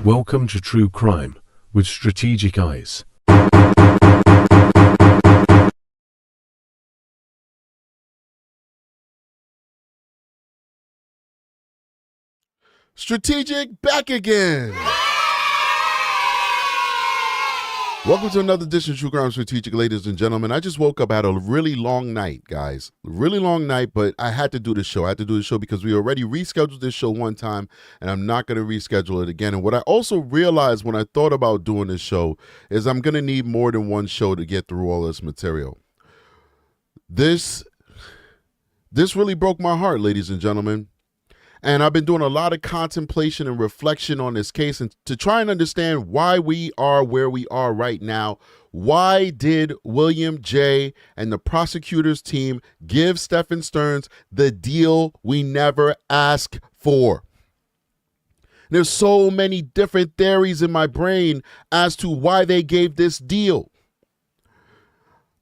Welcome to True Crime with Strategic Eyes. Strategic back again. Welcome to another edition of True Crime Strategic, ladies and gentlemen. I just woke up, had a really long night, guys. Really long night, but I had to do the show. I had to do the show because we already rescheduled this show one time, and I'm not going to reschedule it again. And what I also realized when I thought about doing this show is I'm going to need more than one show to get through all this material. This really broke my heart, ladies and gentlemen. And I've been doing a lot of contemplation and reflection on this case and to try and understand why we are where we are right now. Why did William J. and the prosecutor's team give Stephan Stearns the deal we never asked for? There's so many different theories in my brain as to why they gave this deal.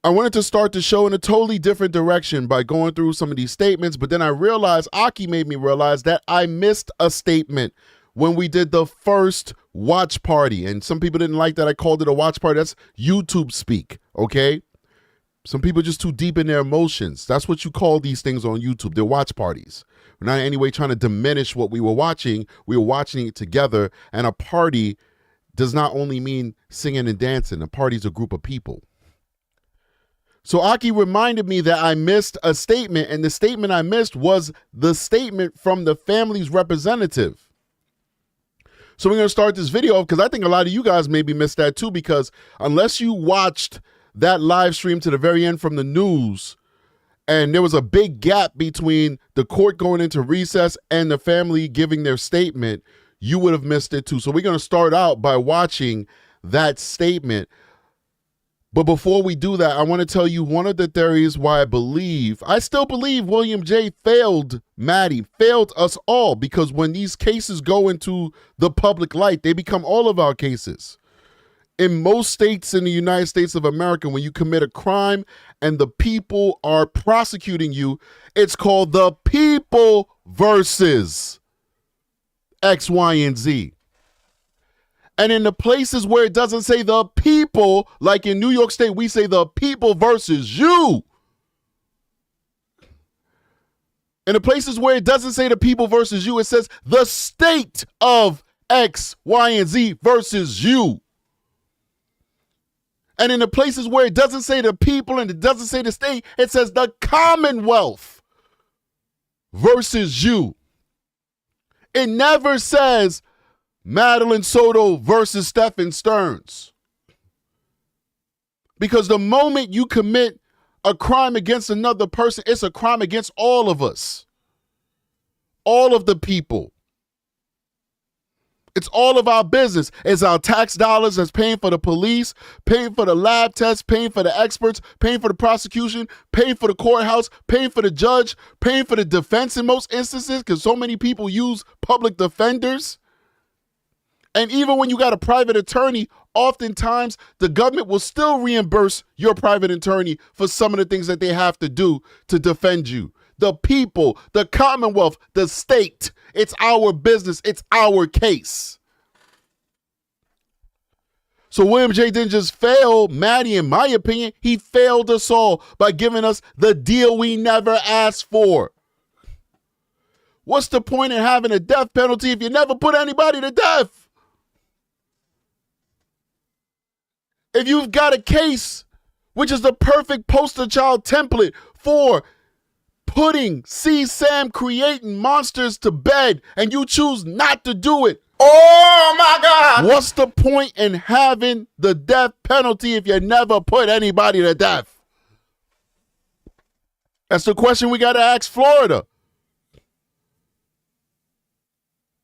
I wanted to start the show in a totally different direction by going through some of these statements, but then I realized, Aki made me realize that I missed a statement when we did the first watch party. And some people didn't like that I called it a watch party. That's YouTube speak, okay? Some people are just too deep in their emotions. That's what you call these things on YouTube. They're watch parties. We're not in any way trying to diminish what we were watching. We were watching it together, and a party does not only mean singing and dancing. A party is a group of people. So Aki reminded me that I missed a statement, and the statement I missed was the statement from the family's representative. So we're going to start this video because I think a lot of you guys maybe missed that too, because unless you watched that live stream to the very end from the news, and there was a big gap between the court going into recess and the family giving their statement, you would have missed it too. So we're going to start out by watching that statement. But before we do that, I want to tell you one of the theories why I still believe William J. failed Maddie, failed us all, because when these cases go into the public light, they become all of our cases. In most states in the United States of America, when you commit a crime and the people are prosecuting you, it's called the people versus X, Y, and Z. And in the places where it doesn't say the people, like in New York State, we say the people versus you. In the places where it doesn't say the people versus you, it says the state of X, Y, and Z versus you. And in the places where it doesn't say the people and it doesn't say the state, it says the Commonwealth versus you. It never says Madeline Soto versus Stephan Stearns. Because the moment you commit a crime against another person, it's a crime against all of us. All of the people. It's all of our business. It's our tax dollars that's paying for the police, paying for the lab tests, paying for the experts, paying for the prosecution, paying for the courthouse, paying for the judge, paying for the defense in most instances, because so many people use public defenders. And even when you got a private attorney, oftentimes the government will still reimburse your private attorney for some of the things that they have to do to defend you. The people, the Commonwealth, the state, it's our business, it's our case. So William J. didn't just fail Maddie, in my opinion, he failed us all by giving us the deal we never asked for. What's the point in having a death penalty if you never put anybody to death? If you've got a case, which is the perfect poster child template for putting CSAM creating monsters to bed, and you choose not to do it. Oh my God. What's the point in having the death penalty if you never put anybody to death? That's the question we got to ask Florida.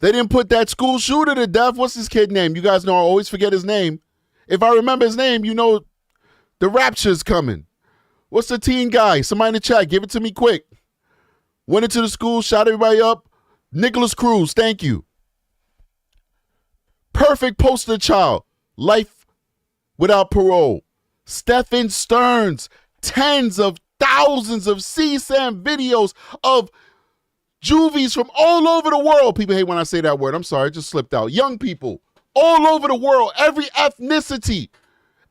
They didn't put that school shooter to death. What's this kid's name? You guys know I always forget his name. If I remember his name, you know the rapture's coming. What's the teen guy? Somebody in the chat, give it to me quick. Went into the school, shot everybody up. Nicholas Cruz, thank you. Perfect poster child. Life without parole. Stephan Stearns. Tens of thousands of CSAM videos of juvies from all over the world. People hate when I say that word. I'm sorry, it just slipped out. Young people all over the world, every ethnicity,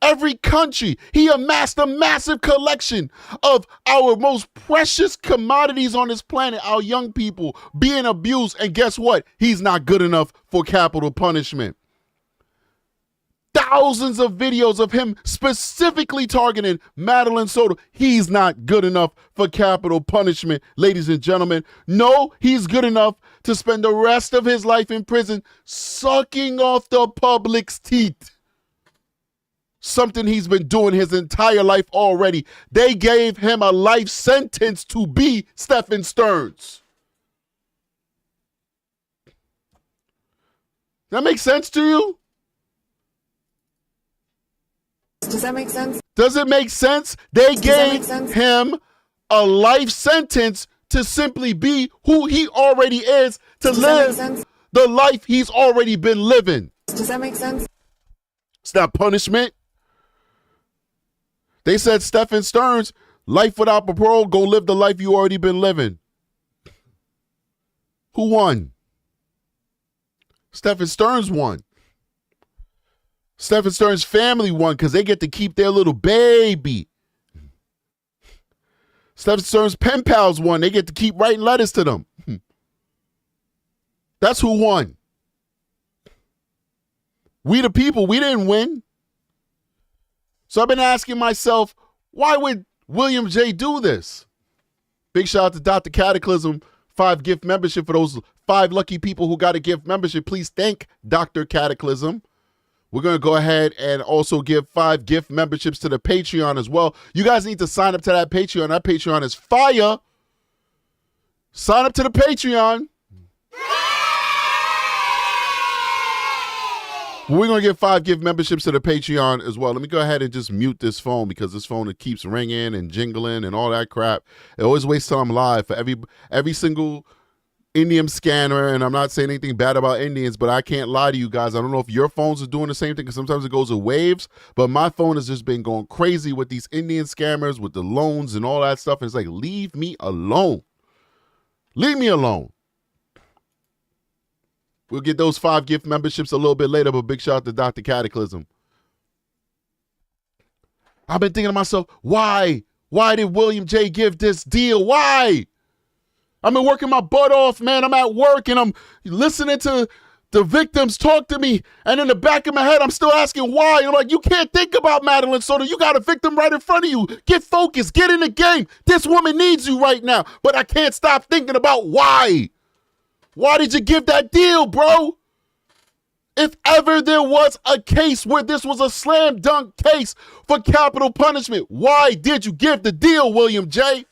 every country. He amassed a massive collection of our most precious commodities on this planet, our young people being abused. And guess what? He's not good enough for capital punishment. Thousands of videos of him specifically targeting Madeline Soto. He's not good enough for capital punishment, ladies and gentlemen. No, he's good enough to spend the rest of his life in prison sucking off the public's teeth. Something he's been doing his entire life already. They gave him a life sentence to be Stephan Stearns. That makes sense to you? Does that make sense? Does it make sense? They gave him a life sentence to simply be who he already is, to live the life he's already been living. Does that make sense? It's not punishment. They said, Stephan Stearns, life without parole, go live the life you already been living. Who won? Stephan Stearns won. Stephan Stearns' family won because they get to keep their little baby. Stephan Stearns' pen pals won. They get to keep writing letters to them. That's who won. We the people, we didn't win. So I've been asking myself, why would William J. do this? Big shout out to Dr. Cataclysm, 5 gift membership for those 5 lucky people who got a gift membership. Please thank Dr. Cataclysm. We're going to go ahead and also give 5 gift memberships to the Patreon as well. You guys need to sign up to that Patreon. That Patreon is fire. Sign up to the Patreon. We're going to give 5 gift memberships to the Patreon as well. Let me go ahead and just mute this phone because this phone, it keeps ringing and jingling and all that crap. It always wastes time live for every single Indian scammer, and I'm not saying anything bad about Indians, but I can't lie to you guys. I don't know if your phones are doing the same thing because sometimes it goes in waves, but my phone has just been going crazy with these Indian scammers, with the loans and all that stuff. And it's like, leave me alone. Leave me alone. We'll get those 5 gift memberships a little bit later, but big shout out to Dr. Cataclysm. I've been thinking to myself, why? Why did William J. give this deal? Why? I've been working my butt off, man. I'm at work and I'm listening to the victims talk to me. And in the back of my head, I'm still asking why. And I'm like, you can't think about Madeline Soto. You got a victim right in front of you. Get focused. Get in the game. This woman needs you right now. But I can't stop thinking about why. Why did you give that deal, bro? If ever there was a case where this was a slam dunk case for capital punishment, why did you give the deal, William J.?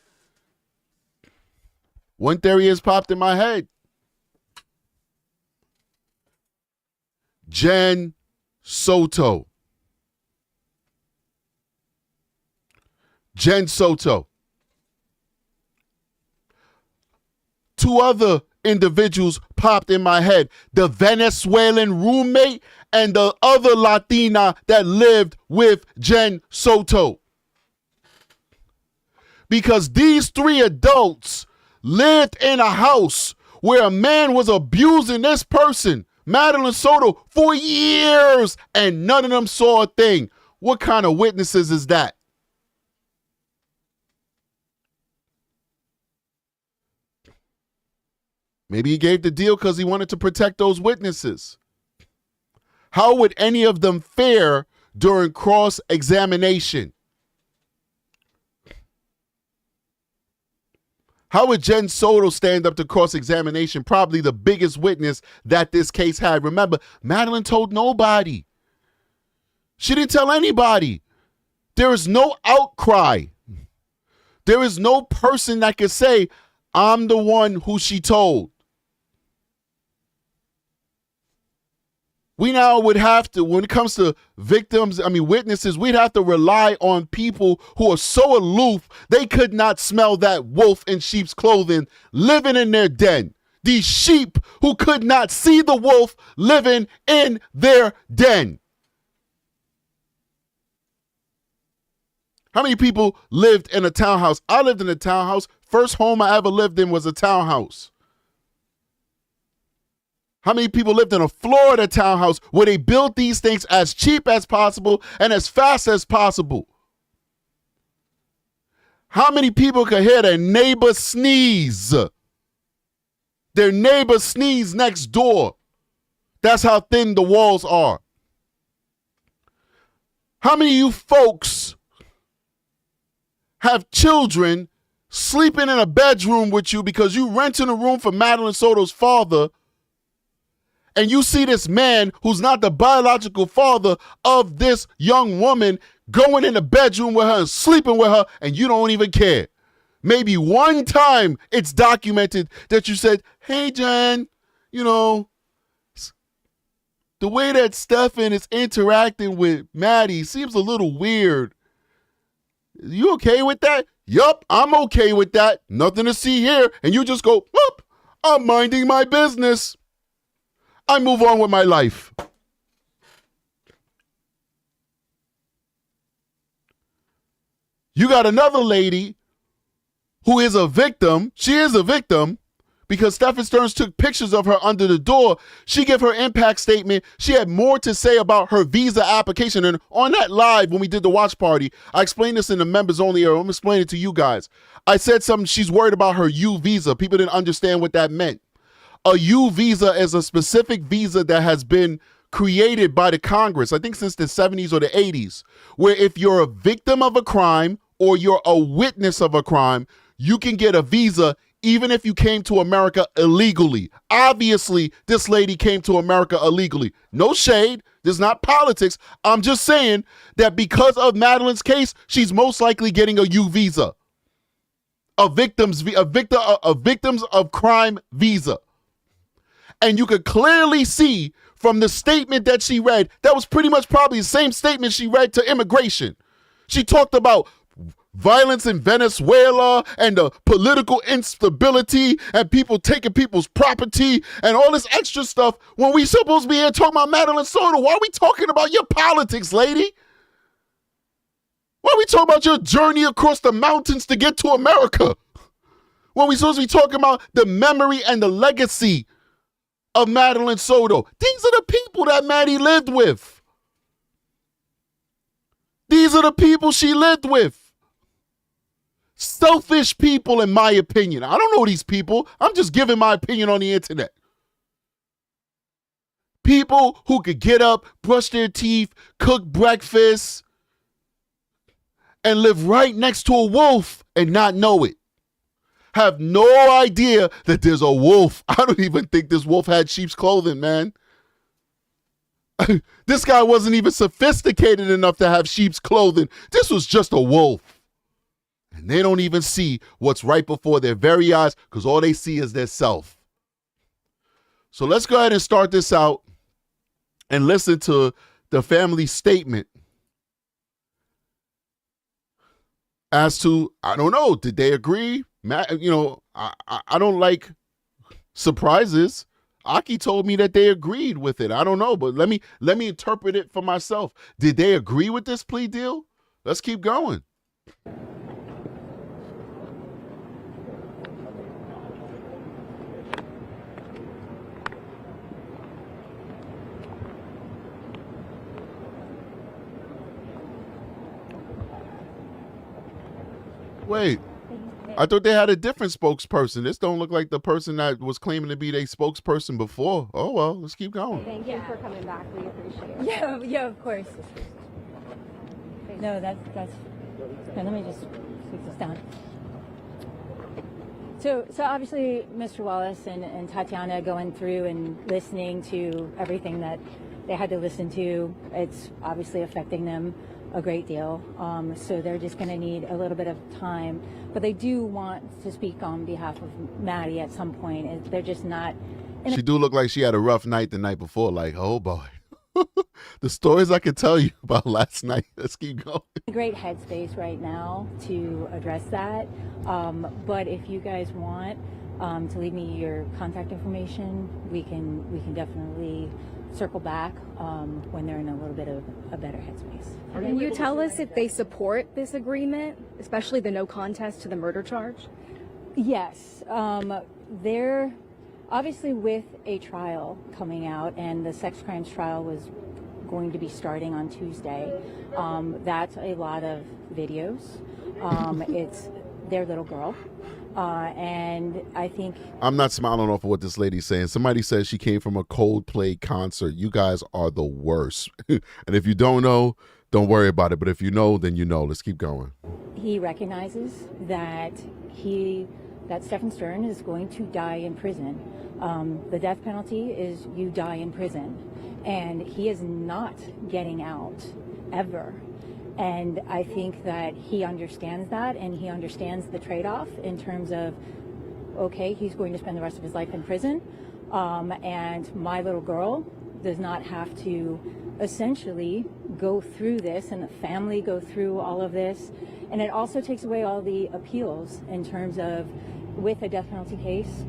One theory has popped in my head. Jen Soto. Jen Soto. 2 other individuals popped in my head. The Venezuelan roommate and the other Latina that lived with Jen Soto. Because these 3 adults lived in a house where a man was abusing this person, Madeline Soto, for years, and none of them saw a thing. What kind of witnesses is that? Maybe he gave the deal because he wanted to protect those witnesses. How would any of them fare during cross-examination? How would Jen Soto stand up to cross-examination? Probably the biggest witness that this case had. Remember, Madeline told nobody. She didn't tell anybody. There is no outcry. There is no person that could say, I'm the one who she told. We now would have to, when it comes to witnesses, we'd have to rely on people who are so aloof, they could not smell that wolf in sheep's clothing living in their den. These sheep who could not see the wolf living in their den. How many people lived in a townhouse? I lived in a townhouse. First home I ever lived in was a townhouse. How many people lived in a Florida townhouse where they built these things as cheap as possible and as fast as possible? How many people could hear their neighbor sneeze? Their neighbor sneeze next door. That's how thin the walls are. How many of you folks have children sleeping in a bedroom with you because you renting a room for Madeline Soto's father, and you see this man who's not the biological father of this young woman going in the bedroom with her and sleeping with her, and you don't even care? Maybe one time it's documented that you said, hey, Jen, you know, the way that Stephan is interacting with Maddie seems a little weird. You okay with that? Yup, I'm okay with that. Nothing to see here. And you just go, whoop, I'm minding my business. I move on with my life. You got another lady who is a victim. She is a victim because Stephan Stearns took pictures of her under the door. She gave her impact statement. She had more to say about her visa application. And on that live, when we did the watch party, I explained this in the members only area. I'm explaining it to you guys. I said something, she's worried about her U visa. People didn't understand what that meant. A U visa is a specific visa that has been created by the Congress, I think since the 70s or the 80s, where if you're a victim of a crime or you're a witness of a crime, you can get a visa even if you came to America illegally. Obviously, this lady came to America illegally. No shade. This is not politics. I'm just saying that because of Madeline's case, she's most likely getting a U visa. A victims of crime visa. And you could clearly see from the statement that she read, that was pretty much probably the same statement she read to immigration. She talked about violence in Venezuela and the political instability and people taking people's property and all this extra stuff when we supposed to be here talking about Madeline Soto. Why are we talking about your politics, lady? Why are we talking about your journey across the mountains to get to America? When we supposed to be talking about the memory and the legacy of Madeline Soto. These are the people that Maddie lived with. These are the people she lived with. Selfish people, in my opinion. I don't know these people. I'm just giving my opinion on the internet. People who could get up, brush their teeth, cook breakfast, and live right next to a wolf and not know it. Have no idea that there's a wolf. I don't even think this wolf had sheep's clothing, man. This guy wasn't even sophisticated enough to have sheep's clothing. This was just a wolf. And they don't even see what's right before their very eyes because all they see is their self. So let's go ahead and start this out and listen to the family statement as to, I don't know, did they agree? I don't like surprises. Aki told me that they agreed with it. I don't know, but let me interpret it for myself. Did they agree with this plea deal? Let's keep going. Wait, I thought they had a different spokesperson. This don't look like the person that was claiming to be their spokesperson before. Oh, well, let's keep going. Thank you for coming back. We appreciate it. Yeah, of course. No, that's okay, let me just take this down. So obviously, Mr. Wallace and Tatiana going through and listening to everything that they had to listen to, it's obviously affecting them a great deal. So they're just going to need a little bit of time. But they do want to speak on behalf of Maddie at some point. They're just not. She do look like she had a rough night the night before. Like, oh boy. The stories I could tell you about last night. Let's keep going. Great headspace right now to address that. But if you guys want to leave me your contact information, we can definitely circle back when they're in a little bit of a better headspace. Can you tell us if they support this agreement, especially the no contest to the murder charge? Yes, they're Obviously, with a trial coming out, and the sex crimes trial was going to be starting on Tuesday, that's a lot of videos. It's their little girl. And I think... I'm not smiling off of what this lady's saying. Somebody says she came from a Coldplay concert. You guys are the worst. And if you don't know, don't worry about it. But if you know, then you know. Let's keep going. He recognizes that Stephan Stern is going to die in prison. The death penalty is you die in prison. And he is not getting out, ever. And I think that he understands that, and he understands the trade-off in terms of, okay, he's going to spend the rest of his life in prison, and my little girl does not have to essentially go through this, and the family go through all of this. And it also takes away all the appeals in terms of, with a death penalty case,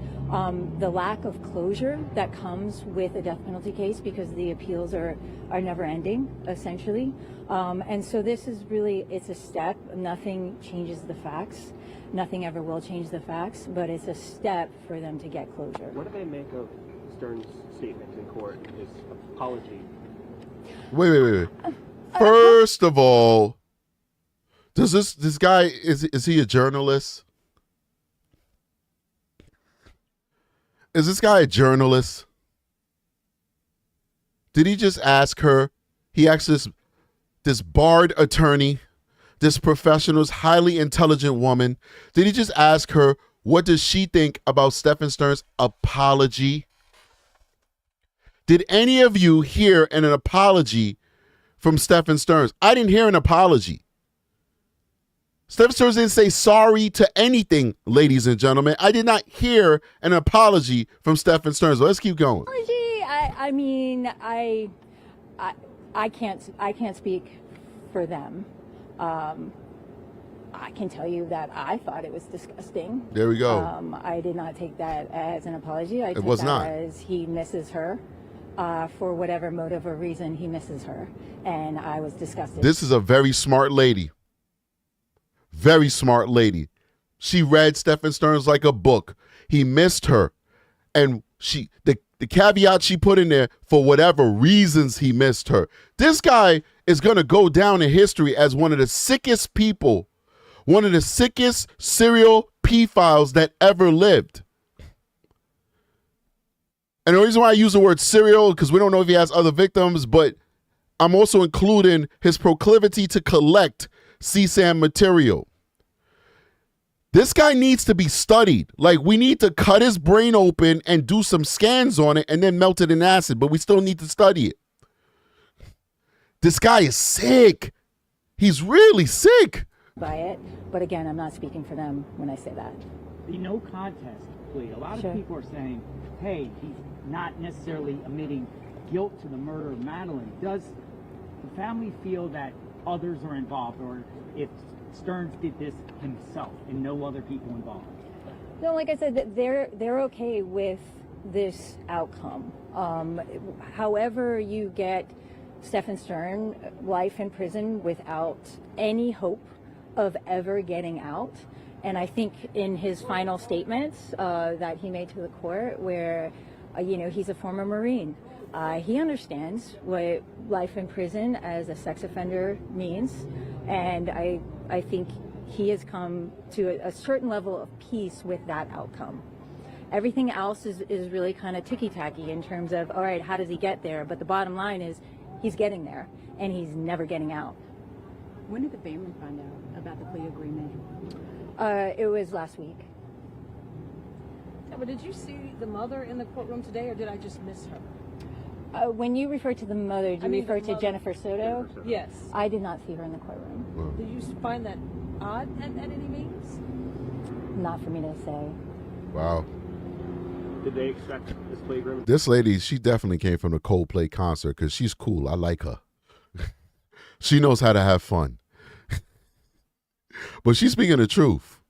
the lack of closure that comes with a death penalty case, because the appeals are never ending, essentially. And so this is really, it's a step. Nothing changes the facts. Nothing ever will change the facts, but it's a step for them to get closure. What do they make of Stern's statement in court, his apology? Wait. First of all, does this guy, is he a journalist? Is this guy a journalist? Did he just ask her? He asked this barred attorney, this professional, highly intelligent woman. Did he just ask her, what does she think about Stephan Stern's apology? Did any of you hear an apology from Stephan Stern? I didn't hear an apology. Stephan Stern didn't say sorry to anything, ladies and gentlemen. I did not hear an apology from Stephan Stern. So let's keep going. Apology? I mean, I can't speak for them. I can tell you that I thought it was disgusting. There we go. I did not take that as an apology. I took was that not. as he misses her. For whatever motive or reason, he misses her. And I was disgusted. This is a very smart lady. Very smart lady. She read Stephan Stern's like a book. He missed her. And the caveat she put in there, for whatever reasons he missed her. This guy is going to go down in history as one of the sickest people, one of the sickest serial pedophiles that ever lived. And the reason why I use the word serial, because we don't know if he has other victims, but I'm also including his proclivity to collect CSAM material. This guy needs to be studied. Like, we need to cut his brain open and do some scans on it and then melt it in acid, but we still need to study it. This guy is sick. He's really sick. By it, but again, I'm not speaking for them when I say that. The no contest plea. A lot Sure. of people are saying, hey, he's not necessarily admitting guilt to the murder of Madeline. Does the family feel that others are involved, or if Stearns did this himself and no other people involved? No, like I said, that they're okay with this outcome. However you get Stephan Stern life in prison without any hope of ever getting out. And I think in his final statements that he made to the court, where he's a former Marine, he understands what life in prison as a sex offender means, and I think he has come to a certain level of peace with that outcome. Everything else is really kind of ticky-tacky in terms of, all right, how does he get there? But the bottom line is he's getting there, and he's never getting out. When did the family find out about the plea agreement? It was last week. Yeah, but did you see the mother in the courtroom today, or did I just miss her? When you refer to the mother, do you refer the to mother. Jennifer Soto? Yes. I did not see her in the courtroom. Did you find that odd at any means? Not for me to say. Wow. Did they expect this plea agreement? This lady, she definitely came from the Coldplay concert because she's cool. I like her. She knows how to have fun. But she's speaking the truth.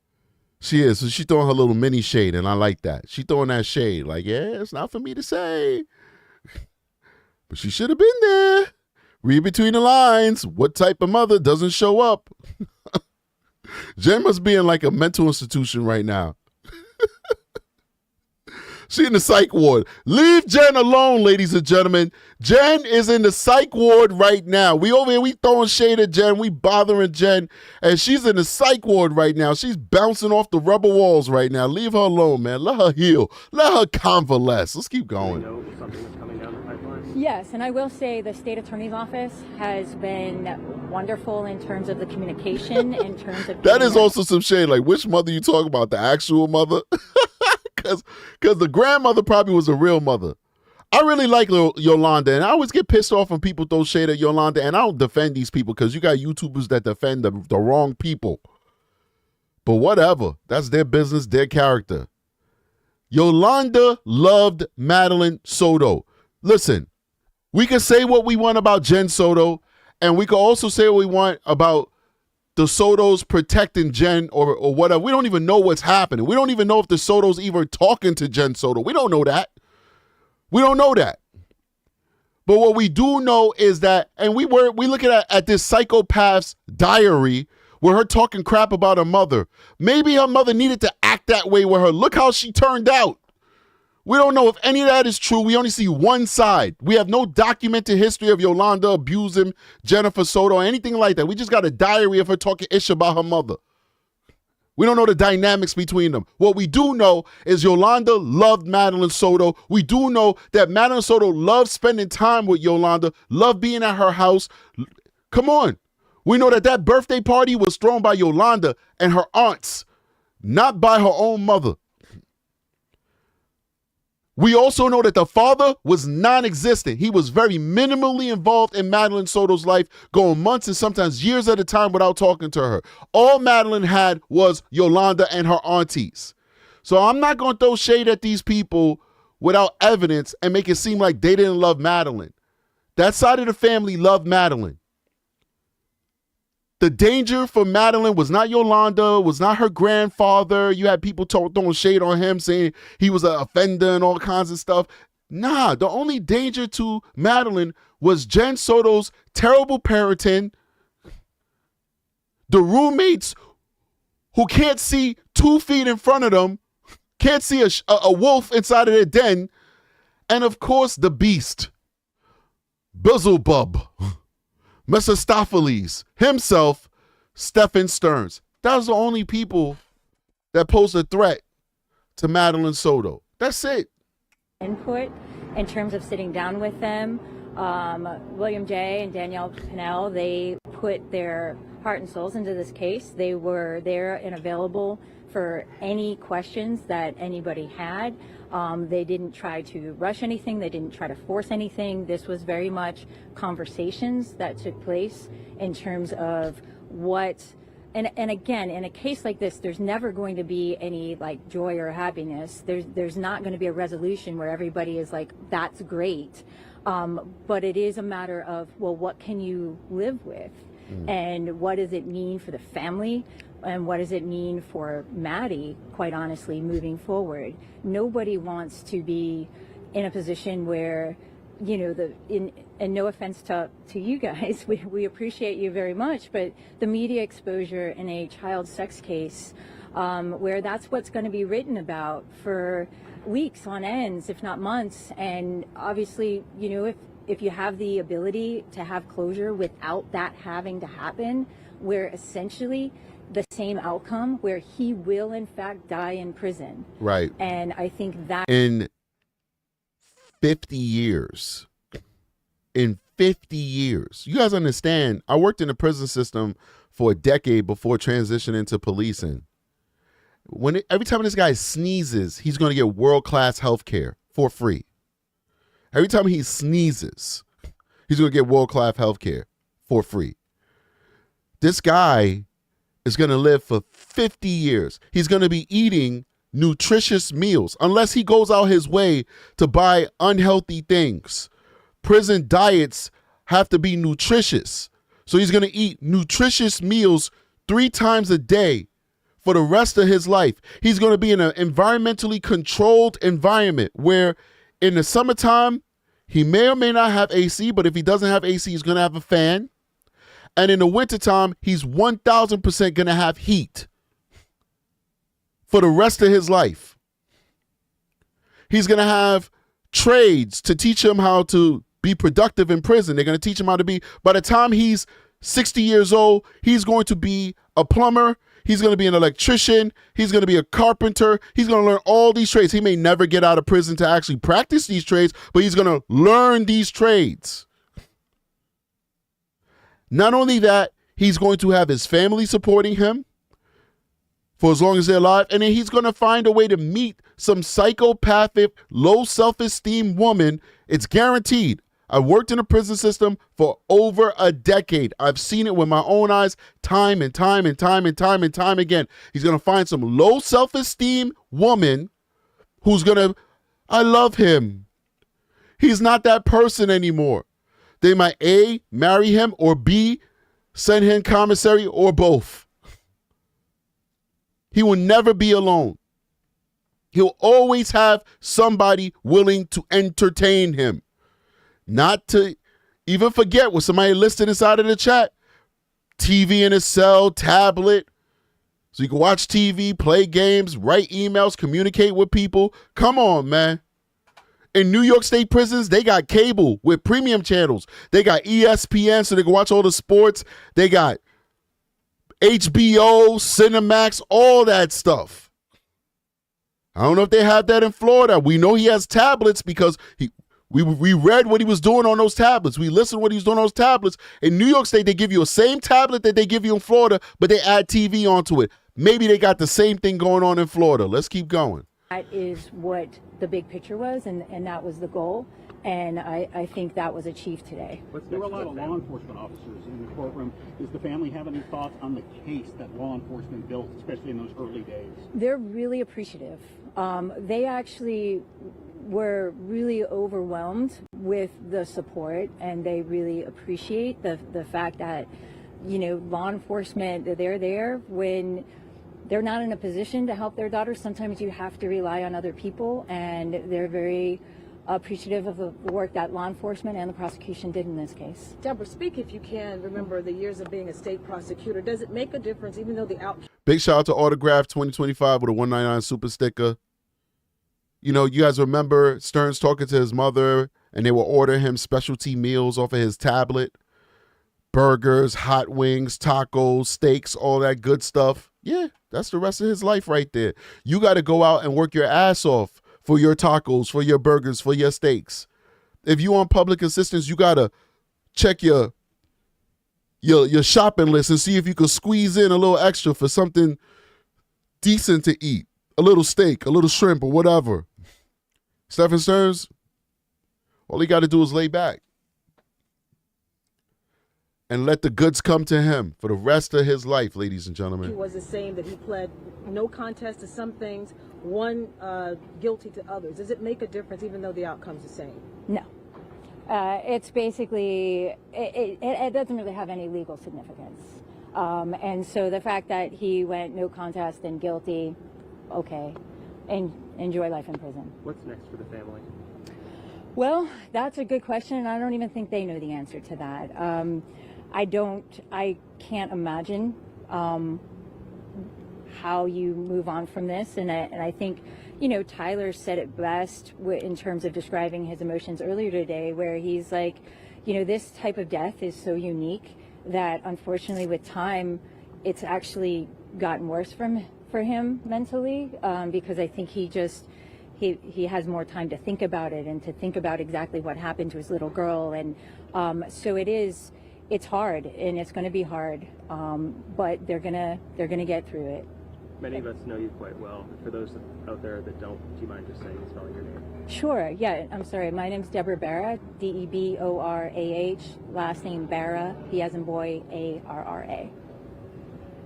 She is. So she's throwing her little mini shade, and I like that. She's throwing that shade. Like, yeah, it's not for me to say. But she should have been there. Read between the lines. What type of mother doesn't show up? Jen must be in like a mental institution right now. She in the psych ward. Leave Jen alone, ladies and gentlemen. Jen is in the psych ward right now. We over here, we throwing shade at Jen. We bothering Jen. And she's in the psych ward right now. She's bouncing off the rubber walls right now. Leave her alone, man. Let her heal. Let her convalesce. Let's keep going. know something is coming down the pipeline? Yes, and I will say the state attorney's office has been wonderful in terms of the communication, in terms of... That is also some shade. Like, which mother you talking about? The actual mother? Because the grandmother probably was a real mother. I really like Yolanda, and I always get pissed off when people throw shade at Yolanda, and I don't defend these people because you got YouTubers that defend the wrong people. But whatever. That's their business, their character. Yolanda loved Madeline Soto. Listen, we can say what we want about Jen Soto, and we can also say what we want about the Sotos protecting Jen or whatever. We don't even know what's happening. We don't even know if the Sotos even talking to Jen Soto. We don't know that. We don't know that. But what we do know is that, and we looking at this psychopath's diary with her talking crap about her mother. Maybe her mother needed to act that way with her. Look how she turned out. We don't know if any of that is true. We only see one side. We have no documented history of Yolanda abusing Jennifer Soto or anything like that. We just got a diary of her talking ish about her mother. We don't know the dynamics between them. What we do know is Yolanda loved Madeline Soto. We do know that Madeline Soto loved spending time with Yolanda, loved being at her house. Come on. We know that birthday party was thrown by Yolanda and her aunts, not by her own mother. We also know that the father was non-existent. He was very minimally involved in Madeline Soto's life, going months and sometimes years at a time without talking to her. All Madeline had was Yolanda and her aunties. So I'm not going to throw shade at these people without evidence and make it seem like they didn't love Madeline. That side of the family loved Madeline. The danger for Madeline was not Yolanda, was not her grandfather. You had people throwing shade on him, saying he was an offender and all kinds of stuff. Nah, the only danger to Madeline was Jen Soto's terrible parenting, the roommates who can't see 2 feet in front of them, can't see a wolf inside of their den, and of course the beast, Beelzebub. Mephistopheles himself, Stephan Stearns. That was the only people that posed a threat to Madeline Soto. That's it. Input in terms of sitting down with them. William J. and Danielle Pinnell, they put their heart and souls into this case. They were there and available for any questions that anybody had. They didn't try to rush anything. They didn't try to force anything. This was very much conversations that took place in terms of what, and again, in a case like this, there's never going to be any like joy or happiness. There's not going to be a resolution where everybody is like, that's great. But it is a matter of, well, what can you live with? And what does it mean for the family? And what does it mean for Maddie, quite honestly, moving forward? Nobody wants to be in a position where, you know, and no offense to you guys, we appreciate you very much, but the media exposure in a child sex case, where that's what's going to be written about for weeks on ends, if not months. And obviously, you know, if you have the ability to have closure without that having to happen, where essentially the same outcome, where he will in fact die in prison. Right. And I think that in 50 years, you guys understand, I worked in the prison system for a decade before transitioning to policing. Every time this guy sneezes, he's going to get world-class health care for free. Every time he sneezes, he's going to get world-class health care for free. This guy is going to live for 50 years. He's going to be eating nutritious meals unless he goes out his way to buy unhealthy things. Prison diets have to be nutritious. So he's going to eat nutritious meals 3 times a day for the rest of his life. He's going to be in an environmentally controlled environment where in the summertime, he may or may not have AC, but if he doesn't have AC, he's going to have a fan. And in the wintertime, he's 1,000% going to have heat for the rest of his life. He's going to have trades to teach him how to be productive in prison. They're going to teach him how to be, by the time he's 60 years old, he's going to be a plumber. He's going to be an electrician. He's going to be a carpenter. He's going to learn all these trades. He may never get out of prison to actually practice these trades, but he's going to learn these trades. Not only that, he's going to have his family supporting him for as long as they're alive, and then he's going to find a way to meet some psychopathic, low self-esteem woman. It's guaranteed. I worked in a prison system for over a decade. I've seen it with my own eyes time and time and time and time and time again. He's going to find some low self-esteem woman who's going to, I love him. He's not that person anymore. They might A, marry him, or B, send him commissary, or both. He will never be alone. He'll always have somebody willing to entertain him. Not to even forget what somebody listed inside of the chat. TV in his cell, tablet. So you can watch TV, play games, write emails, communicate with people. Come on, man. In New York State prisons, they got cable with premium channels. They got ESPN so they can watch all the sports. They got HBO, Cinemax, all that stuff. I don't know if they have that in Florida. We know he has tablets because we read what he was doing on those tablets. We listened to what he was doing on those tablets. In New York State, they give you the same tablet that they give you in Florida, but they add TV onto it. Maybe they got the same thing going on in Florida. Let's keep going. That is what the big picture was, and that was the goal. And I think that was achieved today. There were a lot of law enforcement officers in the courtroom. Does the family have any thoughts on the case that law enforcement built, especially in those early days? They're really appreciative. They actually were really overwhelmed with the support, and they really appreciate the fact that, law enforcement, they're there when they're not in a position to help their daughter. Sometimes you have to rely on other people, and they're very appreciative of the work that law enforcement and the prosecution did in this case. Deborah, speak if you can. Remember the years of being a state prosecutor. Does it make a difference, even though the out? Big shout out to Autograph 2025 with a 199 super sticker. You guys remember Stearns talking to his mother, and they will order him specialty meals off of his tablet. Burgers, hot wings, tacos, steaks, all that good stuff. Yeah, that's the rest of his life right there. You got to go out and work your ass off for your tacos, for your burgers, for your steaks. If you want public assistance, you got to check your shopping list and see if you can squeeze in a little extra for something decent to eat. A little steak, a little shrimp, or whatever. Stephan Stearns, all he got to do is lay back and let the goods come to him for the rest of his life, ladies and gentlemen. He was the same, that he pled no contest to some things, one guilty to others. Does it make a difference, even though the outcome's the same? No. It's basically, it doesn't really have any legal significance. And so the fact that he went no contest and guilty, okay, and enjoy life in prison. What's next for the family? Well, that's a good question, and I don't even think they know the answer to that. I can't imagine how you move on from this, and I think, Tyler said it best in terms of describing his emotions earlier today, where he's like, this type of death is so unique that unfortunately with time, it's actually gotten worse for him mentally, because I think he has more time to think about it and to think about exactly what happened to his little girl, and so it's hard, and it's going to be hard, but they're gonna get through it. Many of us know you quite well. For those out there that don't, do you mind just saying and spelling your name? Sure, yeah, I'm sorry. My name's Deborah Barra, Deborah, last name Barra, B as in boy, Arra.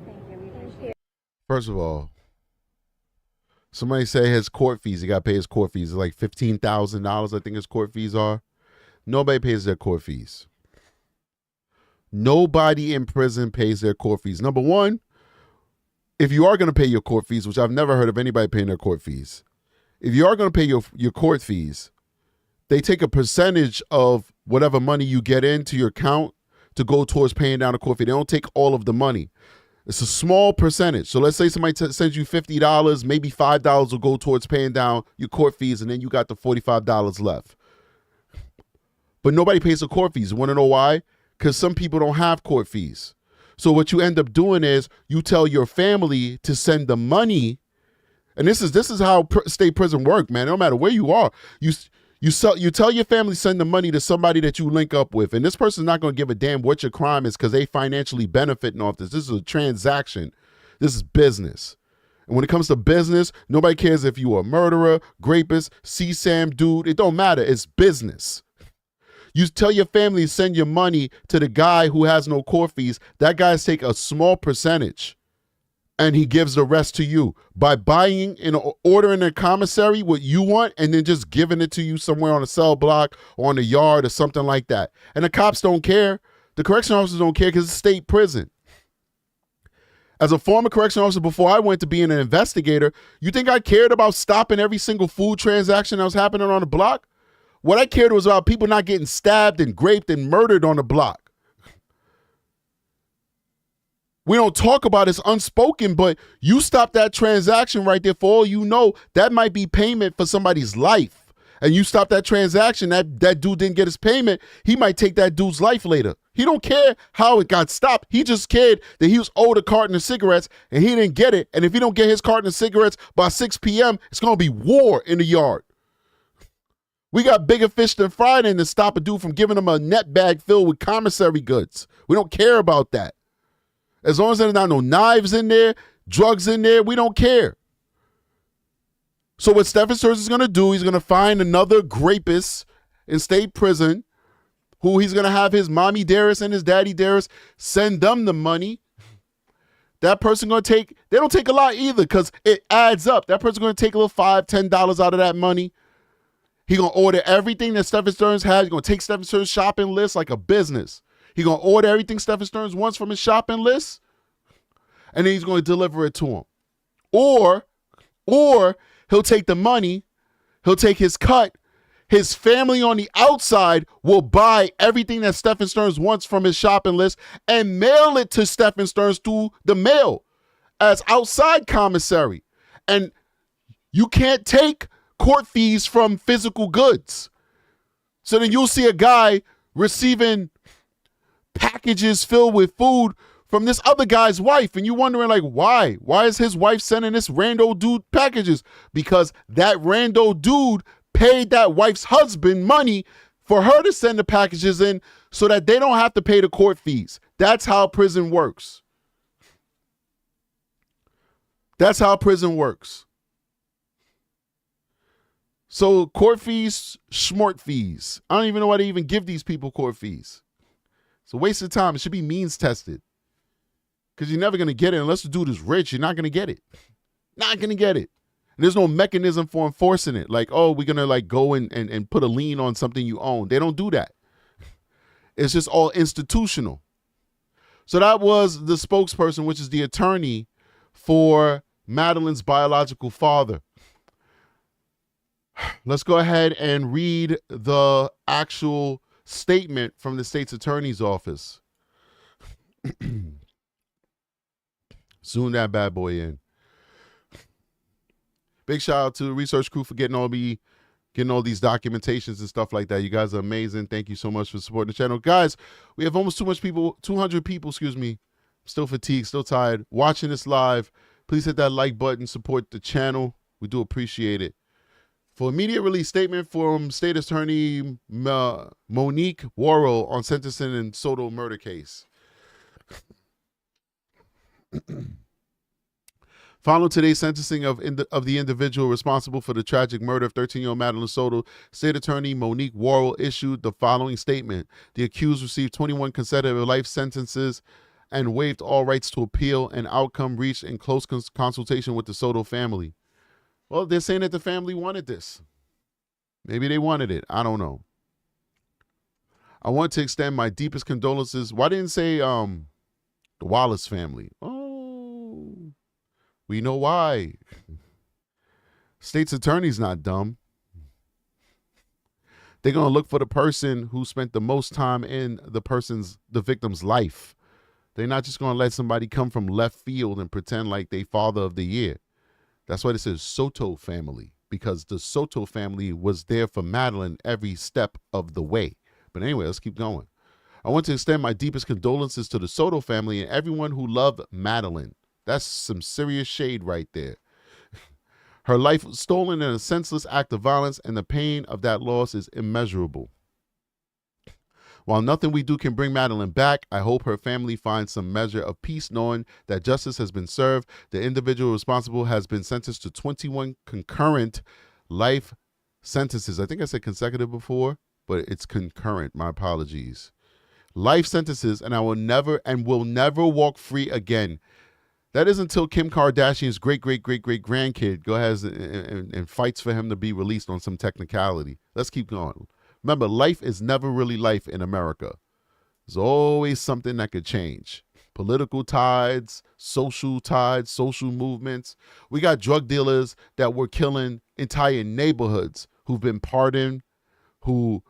Thank you. First of all, somebody say his court fees, he got to pay his court fees. It's like $15,000, I think his court fees are. Nobody pays their court fees. Nobody in prison pays their court fees. Number one, if you are going to pay your court fees, which I've never heard of anybody paying their court fees, if you are going to pay your court fees, they take a percentage of whatever money you get into your account to go towards paying down the court fee. They don't take all of the money. It's a small percentage. So let's say somebody sends you $50, maybe $5 will go towards paying down your court fees, and then you got the $45 left. But nobody pays the court fees. You want to know why? Because some people don't have court fees. So what you end up doing is you tell your family to send the money, and this is how state prison work, man. No matter where you are, you tell your family send the money to somebody that you link up with, and this person's not going to give a damn what your crime is because they financially benefiting off this. This is a transaction. This is business. And when it comes to business, nobody cares if you are a murderer, rapist, CSAM dude. It don't matter. It's business. You tell your family to send your money to the guy who has no court fees. That guy's take a small percentage, and he gives the rest to you by buying and ordering a commissary what you want and then just giving it to you somewhere on a cell block or on the yard or something like that. And the cops don't care. The correction officers don't care because it's state prison. As a former correction officer before I went to being an investigator, you think I cared about stopping every single food transaction that was happening on the block? What I cared was about people not getting stabbed and raped and murdered on the block. We don't talk about it, it's unspoken, but you stop that transaction right there, for all you know, that might be payment for somebody's life. And you stop that transaction, that dude didn't get his payment, he might take that dude's life later. He don't care how it got stopped. He just cared that he was owed a carton of cigarettes and he didn't get it. And if he don't get his carton of cigarettes by 6 p.m., it's going to be war in the yard. We got bigger fish than fry than to stop a dude from giving him a net bag filled with commissary goods. We don't care about that. As long as there's not no knives in there, drugs in there, we don't care. So what Stephan Stearns is going to do, he's going to find another rapist in state prison who he's going to have his mommy dearest and his daddy dearest send them the money. That person going to take, they don't take a lot either because it adds up. That person going to take a little $5, $10 out of that money. He going to order everything that Stephan Stearns has. He's going to take Stephan Stearns' shopping list like a business. He's going to order everything Stephan Stearns wants from his shopping list, and then he's going to deliver it to him. Or he'll take the money, he'll take his cut, his family on the outside will buy everything that Stephan Stearns wants from his shopping list and mail it to Stephan Stearns through the mail as outside commissary. And you can't take court fees from physical goods. So then you'll see a guy receiving packages filled with food from this other guy's wife, and you're wondering, like, why? Why is his wife sending this rando dude packages? Because that rando dude paid that wife's husband money for her to send the packages in so that they don't have to pay the court fees. That's how prison works. That's how prison works. So court fees, schmort fees. I don't even know why they even give these people court fees. It's a waste of time. It should be means tested. Because you're never going to get it. Unless the dude is rich, you're not going to get it. Not going to get it. And there's no mechanism for enforcing it. Like, oh, we're going to like go and put a lien on something you own. They don't do that. It's just all institutional. So that was the spokesperson, which is the attorney for Madeline's biological father. Let's go ahead and read the actual statement from the state's attorney's office. Zoom that bad boy in. Big shout out to the research crew for getting all these documentations and stuff like that. You guys are amazing. Thank you so much for supporting the channel. Guys, we have almost 200 people, still fatigued, still tired, watching this live. Please hit that like button, support the channel. We do appreciate it. For immediate release statement from State Attorney Monique Worrell on sentencing in Soto murder case. Following today's sentencing of the individual responsible for the tragic murder of 13-year-old Madeline Soto, State Attorney Monique Worrell issued the following statement. The accused received 21 consecutive life sentences and waived all rights to appeal, an outcome reached in close consultation with the Soto family. Well, they're saying that the family wanted this. Maybe they wanted it. I don't know. I want to extend my deepest condolences. Why didn't say the Wallace family? Oh, we know why. State's attorney's not dumb. They're going to look for the person who spent the most time in the victim's life. They're not just going to let somebody come from left field and pretend like they father of the year. That's why it says Soto family, because the Soto family was there for Madeline every step of the way. But anyway, let's keep going. I want to extend my deepest condolences to the Soto family and everyone who loved Madeline. That's some serious shade right there. Her life was stolen in a senseless act of violence, and the pain of that loss is immeasurable. While nothing we do can bring Madeline back, I hope her family finds some measure of peace knowing that justice has been served. The individual responsible has been sentenced to 21 concurrent life sentences. I think I said consecutive before, but it's concurrent. My apologies. Life sentences, and I will never walk free again. That is until Kim Kardashian's great-great-great-great-grandkid goes ahead and fights for him to be released on some technicality. Let's keep going. Remember, life is never really life in America. There's always something that could change. Political tides, social movements. We got drug dealers that were killing entire neighborhoods who've been pardoned, who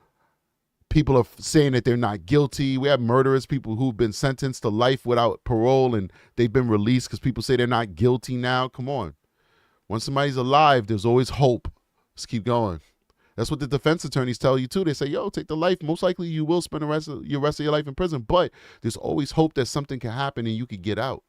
people are saying that they're not guilty. We have murderers, people who've been sentenced to life without parole, and they've been released because people say they're not guilty now. Come on. Once somebody's alive, there's always hope. Let's keep going. That's what the defense attorneys tell you, too. They say, yo, take the life. Most likely you will spend the rest of your life in prison, but there's always hope that something can happen and you could get out.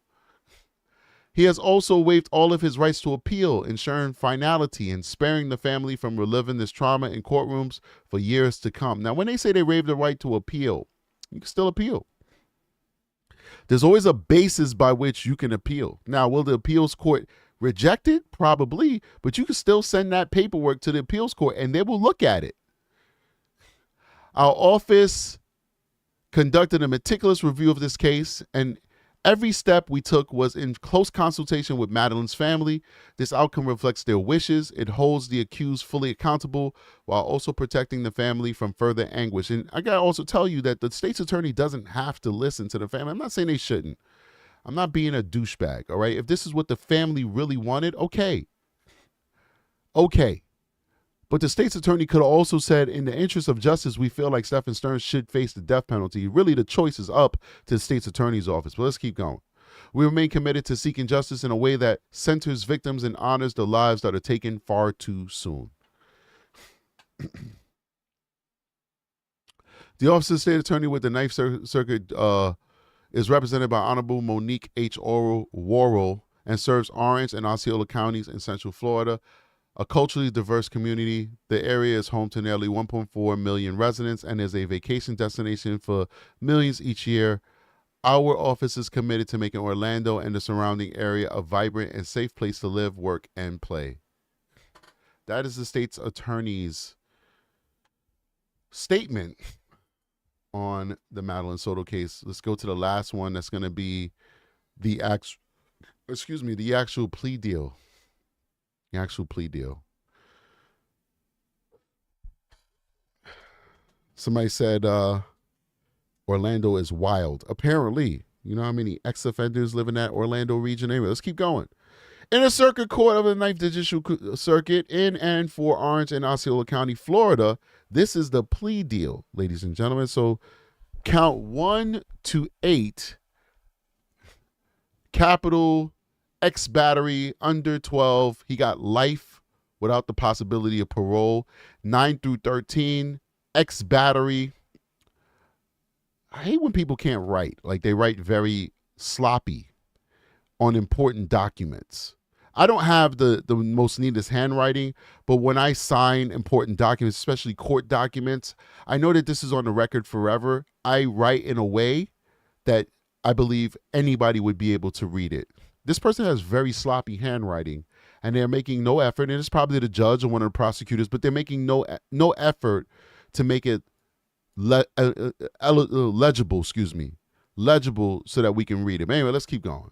He has also waived all of his rights to appeal, ensuring finality and sparing the family from reliving this trauma in courtrooms for years to come. Now, when they say they waived the right to appeal, you can still appeal. There's always a basis by which you can appeal. Now, will the appeals court reject it? Probably, but you can still send that paperwork to the appeals court and they will look at it. Our office conducted a meticulous review of this case, and every step we took was in close consultation with Madeline's family. This outcome reflects their wishes. It holds the accused fully accountable while also protecting the family from further anguish. And I got to also tell you that the state's attorney doesn't have to listen to the family. I'm not saying they shouldn't. I'm not being a douchebag, all right? If this is what the family really wanted, okay. Okay. But the state's attorney could have also said, in the interest of justice, we feel like Stephan Stearns should face the death penalty. Really, the choice is up to the state's attorney's office. But let's keep going. We remain committed to seeking justice in a way that centers victims and honors the lives that are taken far too soon. The Office of the State Attorney with the Ninth Circuit is represented by Honorable Monique H. Worrell and serves Orange and Osceola counties in Central Florida. A culturally diverse community, the area is home to nearly 1.4 million residents and is a vacation destination for millions each year. Our office is committed to making Orlando and the surrounding area a vibrant and safe place to live, work, and play. That is the state's attorney's statement on the Madeline Soto case. Let's go to the last one. That's going to be the actual plea deal. The actual plea deal. Somebody said Orlando is wild. Apparently, you know how many ex-offenders live in that Orlando region? Anyway, let's keep going. In a circuit court of the 9th Judicial Circuit in and for Orange and Osceola County, Florida, this is the plea deal, ladies and gentlemen. So count 1 to 8, capital ex-battery, under 12. He got life without the possibility of parole. 9 through 13, ex-battery. I hate when people can't write. Like, they write very sloppy on important documents. I don't have the most neatest handwriting, but when I sign important documents, especially court documents, I know that this is on the record forever. I write in a way that I believe anybody would be able to read it. This person has very sloppy handwriting, and they're making no effort, and it's probably the judge or one of the prosecutors, but they're making no effort to make it legible, legible so that we can read it. But anyway, let's keep going.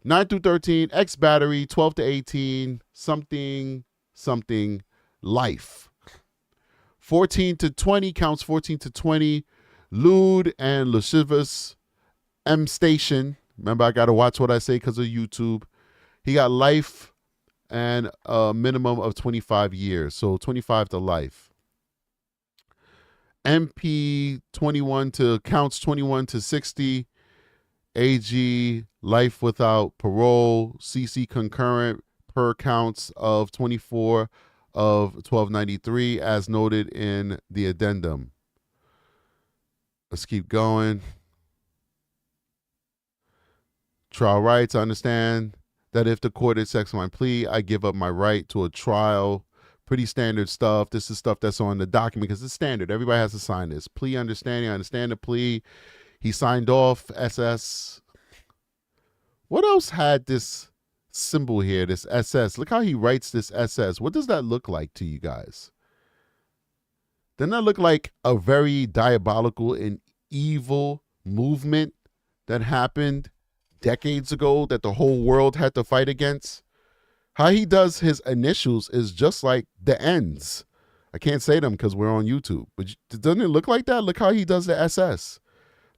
9 through 13, ex-battery, 12 to 18, something, life. 14 to 20, counts 14 to 20, lewd and lascivious, M-station. Remember, I got to watch what I say because of YouTube. He got life and a minimum of 25 years, so 25 to life. MP 21 to counts 21 to 60, AG, life without parole, CC concurrent per counts of 24 of 1293 as noted in the addendum. Let's keep going. Trial rights. I understand that if the court accepts my plea, I give up my right to a trial. Pretty standard stuff. This is stuff that's on the document because it's standard. Everybody has to sign this. Plea understanding. I understand the plea. He signed off. SS. What else had this symbol here, this SS? Look how he writes this SS. What does that look like to you guys? Doesn't that look like a very diabolical and evil movement that happened decades ago that the whole world had to fight against? How he does his initials is just like the ends. I can't say them because we're on YouTube, but doesn't it look like that? Look how he does the SS.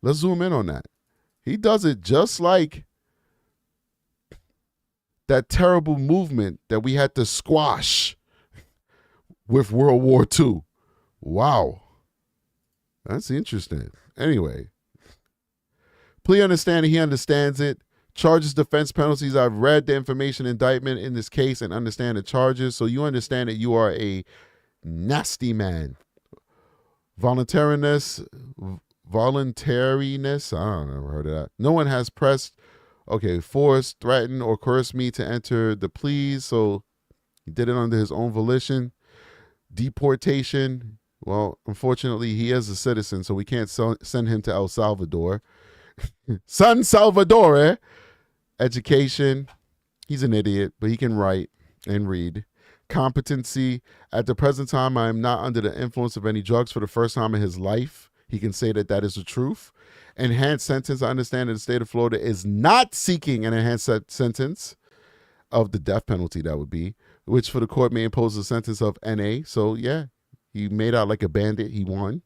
Let's zoom in on that. He does it just like that terrible movement that we had to squash with World War II. Wow. That's interesting. Anyway. Plea understanding, he understands it. Charges, defense penalties. I've read the information indictment in this case and understand the charges. So you understand that you are a nasty man. Voluntariness. I don't know, never heard of that. No one has pressed, forced, threatened, or coerced me to enter the pleas. So he did it under his own volition. Deportation. Well, unfortunately, he is a citizen, so we can't send him to El Salvador. San Salvador. Education. He's an idiot, but he can write and read. Competency. At the present time, I am not under the influence of any drugs for the first time in his life. He can say that that is the truth. Enhanced sentence. I understand that the state of Florida is not seeking an enhanced sentence of the death penalty, that would be, which for the court may impose a sentence of NA. So, yeah, he made out like a bandit. He won.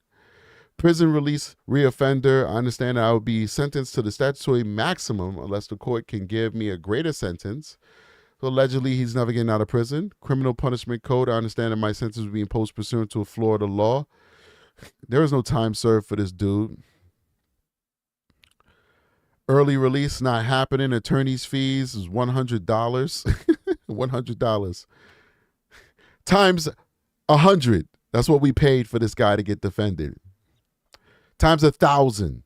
Prison release reoffender. I understand that I would be sentenced to the statutory maximum unless the court can give me a greater sentence. So allegedly, he's never getting out of prison. Criminal punishment code. I understand that my sentence will be imposed pursuant to a Florida law. There is no time served for this dude. Early release not happening. Attorney's fees is $100. $100 times 100. That's what we paid for this guy to get defended. Times 1,000.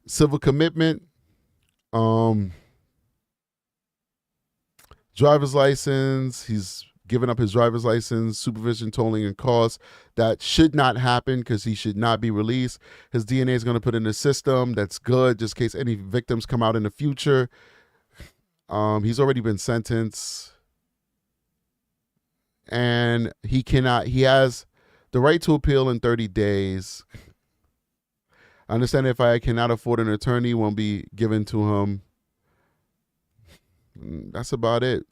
Civil commitment. Driver's license. He's given up his driver's license. Supervision, tolling, and costs. That should not happen because he should not be released. His DNA is going to put in the system. That's good, just in case any victims come out in the future. He's already been sentenced. And he has the right to appeal in 30 days. I understand if I cannot afford an attorney, won't be given to him. That's about it.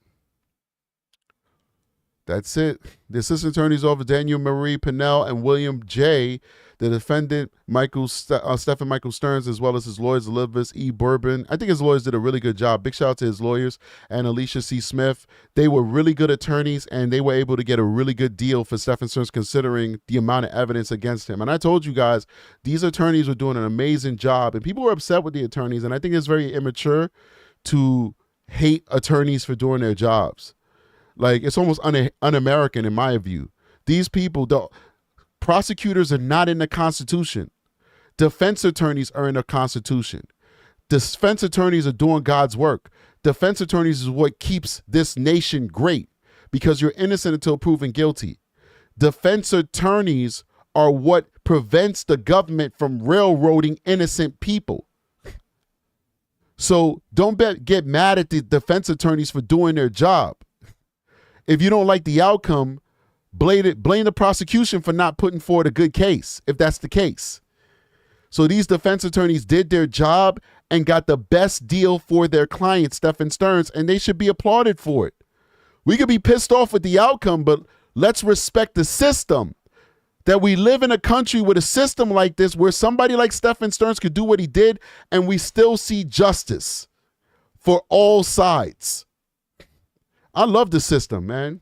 That's it. The assistant attorney's office, Daniel Marie Pinnell and William J. The defendant, Stephan Michael Stearns, as well as his lawyers, Elizabeth E. Bourbon. I think his lawyers did a really good job. Big shout out to his lawyers and Alicia C. Smith. They were really good attorneys, and they were able to get a really good deal for Stephan Stearns considering the amount of evidence against him. And I told you guys, these attorneys were doing an amazing job, and people were upset with the attorneys, and I think it's very immature to hate attorneys for doing their jobs. Like, it's almost un-American in my view. These people don't. Prosecutors are not in the Constitution. Defense attorneys are in the Constitution. Defense attorneys are doing God's work. Defense attorneys is what keeps this nation great because you're innocent until proven guilty. Defense attorneys are what prevents the government from railroading innocent people. So don't get mad at the defense attorneys for doing their job. If you don't like the outcome, blame the prosecution for not putting forward a good case, if that's the case. So these defense attorneys did their job and got the best deal for their client, Stephan Stearns, and they should be applauded for it. We could be pissed off with the outcome, but let's respect the system. That we live in a country with a system like this where somebody like Stephan Stearns could do what he did and we still see justice for all sides. I love the system, man.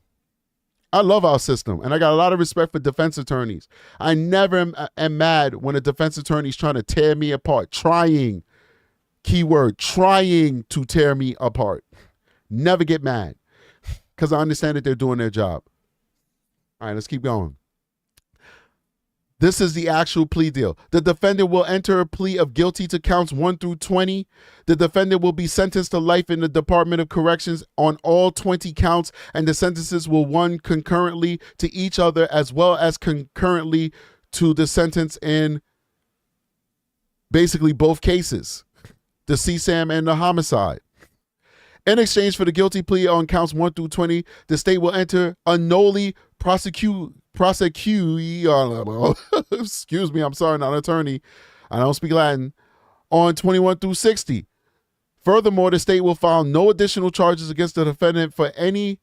I love our system, and I got a lot of respect for defense attorneys. I never am mad when a defense attorney is trying to tear me apart, Keyword, trying to tear me apart. Never get mad because I understand that they're doing their job. All right, let's keep going. This is the actual plea deal. The defendant will enter a plea of guilty to counts 1 through 20. The defendant will be sentenced to life in the Department of Corrections on all 20 counts, and the sentences will run concurrently to each other as well as concurrently to the sentence in basically both cases, the CSAM and the homicide. In exchange for the guilty plea on counts 1 through 20, the state will enter a noli prosecute, excuse me, I'm sorry, not an attorney, I don't speak Latin, on 21 through 60. Furthermore, the state will file no additional charges against the defendant for any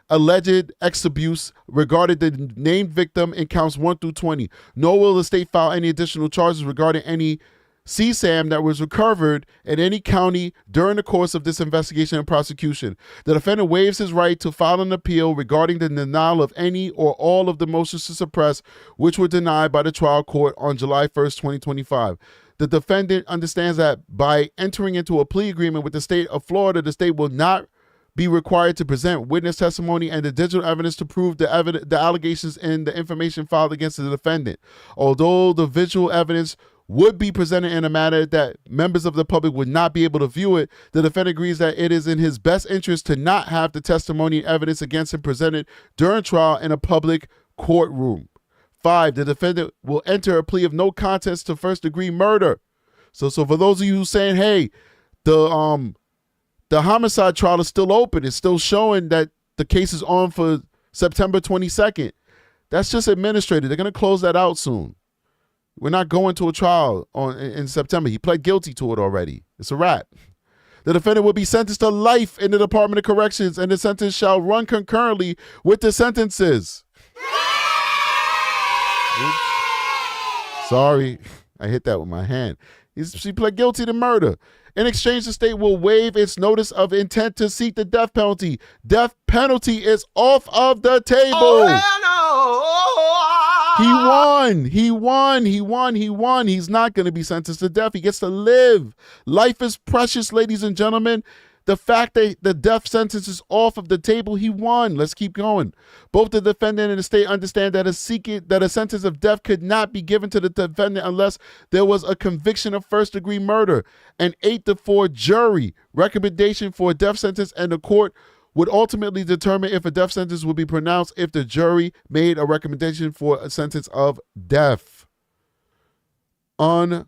alleged abuse regarding the named victim in counts 1 through 20, nor will the state file any additional charges regarding any CSAM that was recovered in any county during the course of this investigation and prosecution. The defendant waives his right to file an appeal regarding the denial of any or all of the motions to suppress which were denied by the trial court on July 1st, 2025. The defendant understands that by entering into a plea agreement with the state of Florida, the state will not be required to present witness testimony and the digital evidence to prove the allegations in the information filed against the defendant. Although the visual evidence would be presented in a manner that members of the public would not be able to view it, the defendant agrees that it is in his best interest to not have the testimony and evidence against him presented during trial in a public courtroom. 5, the defendant will enter a plea of no contest to first-degree murder. So for those of you who saying, hey, the homicide trial is still open, it's still showing that the case is on for September 22nd. That's just administrative. They're going to close that out soon. We're not going to a trial in September. He pled guilty to it already. It's a wrap. The defendant will be sentenced to life in the Department of Corrections, and the sentence shall run concurrently with the sentences. Oops. Sorry, I hit that with my hand. She pled guilty to murder. In exchange, the state will waive its notice of intent to seek the death penalty. Death penalty is off of the table. He won. He's not going to be sentenced to death. He gets to live. Life is precious, ladies and gentlemen. The fact that the death sentence is off of the table, he won. Let's keep going. Both the defendant and the state understand that a sentence of death could not be given to the defendant unless there was a conviction of first-degree murder. An 8-4 jury recommendation for a death sentence, and the court would ultimately determine if a death sentence would be pronounced if the jury made a recommendation for a sentence of death. Unbelievable.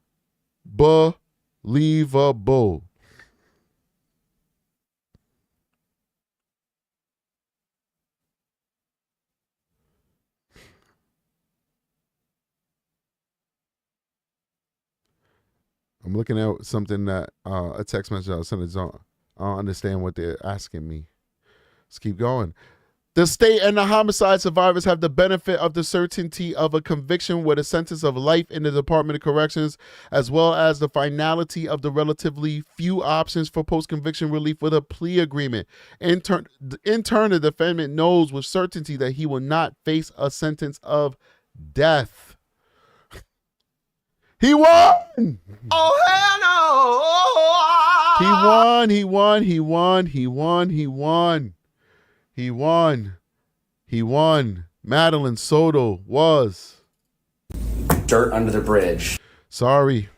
I'm looking at something that a text message I was sending. I don't understand what they're asking me. Let's keep going. The state and the homicide survivors have the benefit of the certainty of a conviction with a sentence of life in the Department of Corrections, as well as the finality of the relatively few options for post-conviction relief with a plea agreement. In turn, the defendant knows with certainty that he will not face a sentence of death. He won! Oh, hell no! He won. Madeline Soto was. Dirt under the bridge. Sorry.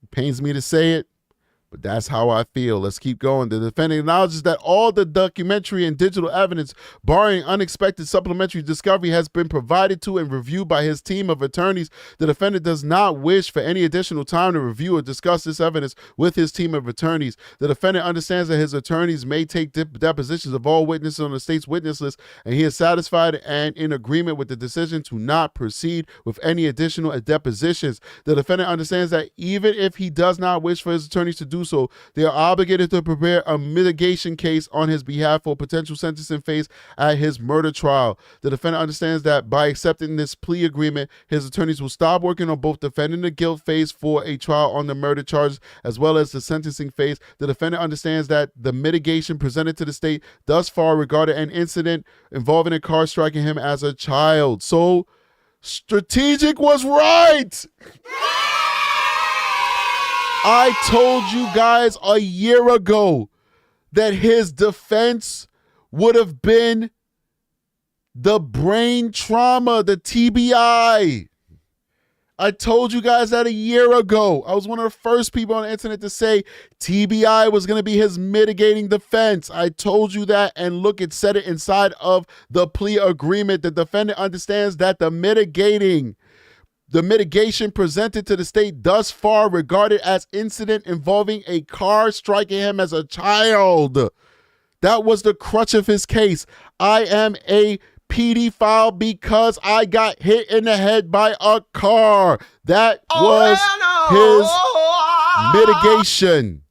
It pains me to say it, but that's how I feel. Let's keep going. The defendant acknowledges that all the documentary and digital evidence, barring unexpected supplementary discovery, has been provided to and reviewed by his team of attorneys. The defendant does not wish for any additional time to review or discuss this evidence with his team of attorneys. The defendant understands that his attorneys may take depositions of all witnesses on the state's witness list, and he is satisfied and in agreement with the decision to not proceed with any additional depositions. The defendant understands that even if he does not wish for his attorneys to do so, they are obligated to prepare a mitigation case on his behalf for potential sentencing phase at his murder trial. The defendant understands that by accepting this plea agreement, his attorneys will stop working on both defending the guilt phase for a trial on the murder charges as well as the sentencing phase. The defendant understands that the mitigation presented to the state thus far regarded an incident involving a car striking him as a child. So, strategic was right. I told you guys a year ago that his defense would have been the brain trauma, the TBI. I told you guys that a year ago. I was one of the first people on the internet to say TBI was going to be his mitigating defense. I told you that, and look, it said it inside of the plea agreement. The defendant understands that the mitigation presented to the state thus far regarded as incident involving a car striking him as a child. That was the crutch of his case. I am a pedophile because I got hit in the head by a car. That was his mitigation.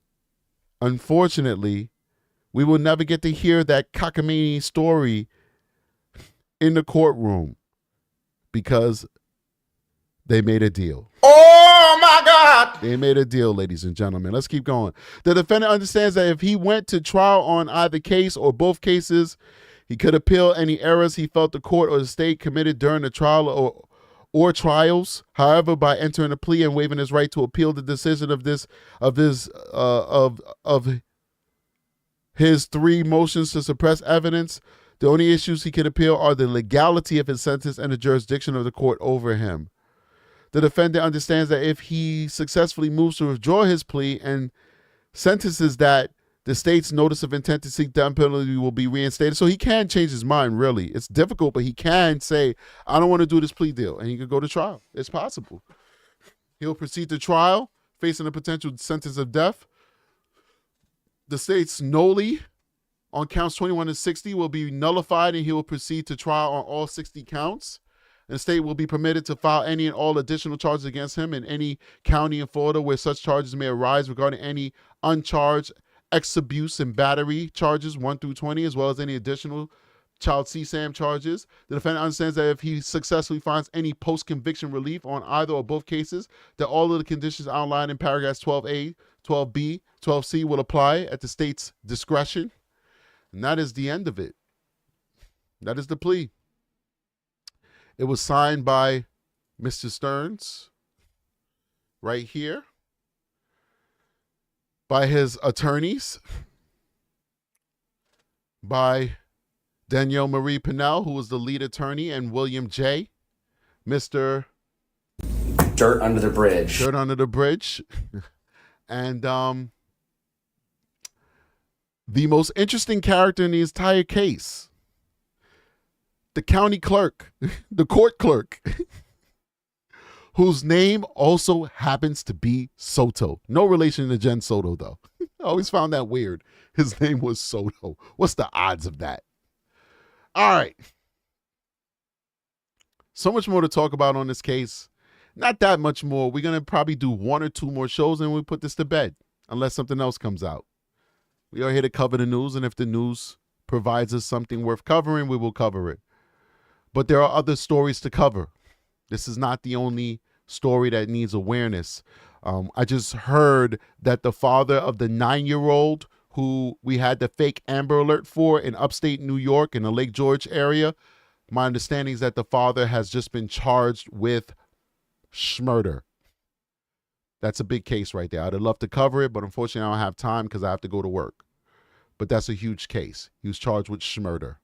Unfortunately, we will never get to hear that cockamamie story in the courtroom because they made a deal. Oh my God! They made a deal, ladies and gentlemen. Let's keep going. The defendant understands that if he went to trial on either case or both cases, he could appeal any errors he felt the court or the state committed during the trial or trials. However, by entering a plea and waiving his right to appeal the decision of his 3 motions to suppress evidence, the only issues he can appeal are the legality of his sentence and the jurisdiction of the court over him. The defendant understands that if he successfully moves to withdraw his plea and sentences that, the state's notice of intent to seek death penalty will be reinstated. So he can change his mind, really. It's difficult, but he can say, I don't want to do this plea deal, and he could go to trial. It's possible. He'll proceed to trial, facing a potential sentence of death. The state's noli on counts 21 and 60 will be nullified, and he will proceed to trial on all 60 counts. And the state will be permitted to file any and all additional charges against him in any county in Florida where such charges may arise regarding any uncharged abuse and battery charges 1 through 20, as well as any additional child CSAM charges. The defendant understands that if he successfully finds any post-conviction relief on either or both cases, that all of the conditions outlined in paragraphs 12A, 12B, 12C will apply at the state's discretion. And that is the end of it. That is the plea. It was signed by Mr. Stearns right here, by his attorneys, by Danielle Marie Pinnell, who was the lead attorney, and William J. Mr. Dirt under the bridge. Dirt under the bridge. And the most interesting character in the entire case, the county clerk, the court clerk, whose name also happens to be Soto. No relation to Jen Soto, though. I always found that weird. His name was Soto. What's the odds of that? All right. So much more to talk about on this case. Not that much more. We're going to probably do 1 or 2 more shows and we put this to bed, unless something else comes out. We are here to cover the news, and if the news provides us something worth covering, we will cover it. But there are other stories to cover. This is not the only story that needs awareness. I just heard that the father of the 9-year-old who we had the fake Amber Alert for in upstate New York in the Lake George area, my understanding is that the father has just been charged with murder. That's a big case right there. I'd love to cover it, but unfortunately I don't have time because I have to go to work. But that's a huge case. He was charged with murder.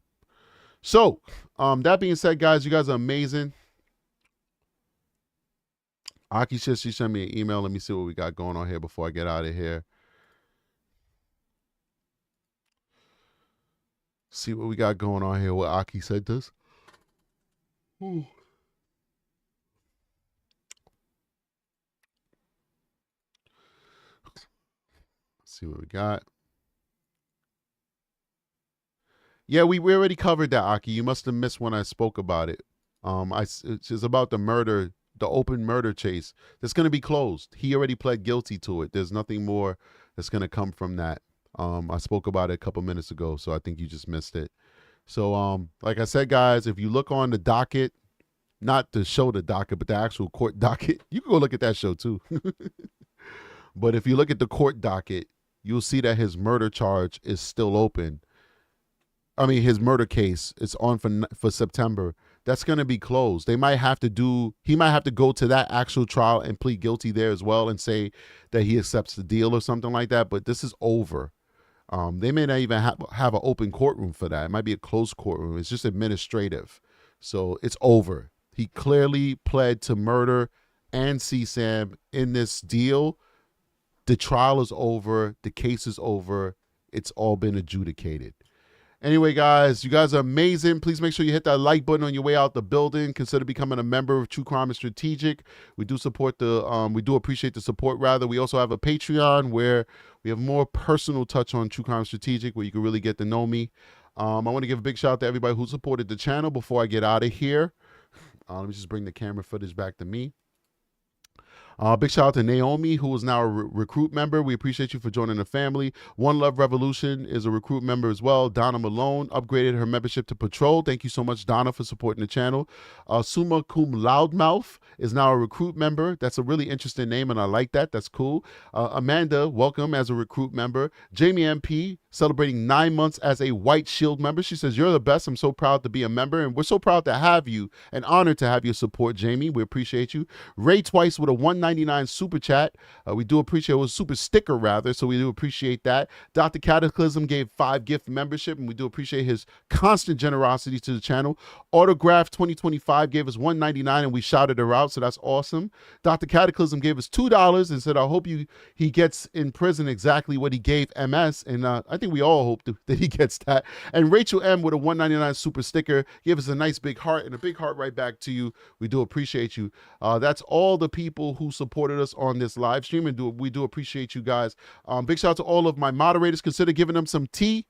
So, that being said, guys, you guys are amazing. Aki says she sent me an email. Let me see what we got going on here before I get out of here. See what we got going on here. What Aki said this. See what we got. Yeah, we already covered that, Aki. You must have missed when I spoke about it. It's about the murder, the open murder chase. That's going to be closed. He already pled guilty to it. There's nothing more that's going to come from that. I spoke about it a couple minutes ago, so I think you just missed it. So, like I said, guys, if you look on the docket, not the show the docket, but the actual court docket, you can go look at that show too. But if you look at the court docket, you'll see that his murder charge is still open. I mean, his murder case is on for September. that's going to be closed. He might have to go to that actual trial and plead guilty there as well and say that he accepts the deal or something like that. But this is over. They may not even have an open courtroom for that. It might be a closed courtroom. It's just administrative. So it's over. He clearly pled to murder and CSAM in this deal. The trial is over. The case is over. It's all been adjudicated. Anyway, guys, you guys are amazing. Please make sure you hit that like button on your way out the building. Consider becoming a member of True Crime and Strategic. We do support we do appreciate the support, rather. We also have a Patreon where we have more personal touch on True Crime Strategic, where you can really get to know me. I want to give a big shout out to everybody who supported the channel before I get out of here. Let me just bring the camera footage back to me. Big shout out to Naomi, who is now a recruit member. We appreciate you for joining the family. One Love Revolution is a recruit member as well. Donna Malone upgraded her membership to Patrol. Thank you so much, Donna, for supporting the channel. Summa Cum Loudmouth is now a recruit member. That's a really interesting name, and I like that. That's cool. Amanda, welcome as a recruit member. Jamie MP, celebrating 9 months as a White Shield member. She says, you're the best. I'm so proud to be a member, and we're so proud to have you and honored to have your support, Jamie. We appreciate you. Ray Twice with a $1.99 super chat. We do appreciate it. Was a super sticker, rather, so we do appreciate that. Dr. Cataclysm gave 5 gift membership, and we do appreciate his constant generosity to the channel. Autograph 2025 gave us $1.99, and we shouted her out, so that's awesome. Dr. Cataclysm gave us $2 and said, I hope he gets in prison exactly what he gave MS, and I think we all hope that he gets that. And Rachel M with a $1.99 super sticker gave us a nice big heart, and a big heart right back to you. We do appreciate you. That's all the people who supported us on this live stream, and we do appreciate you guys. Big shout out to all of my moderators. Consider giving them some tea,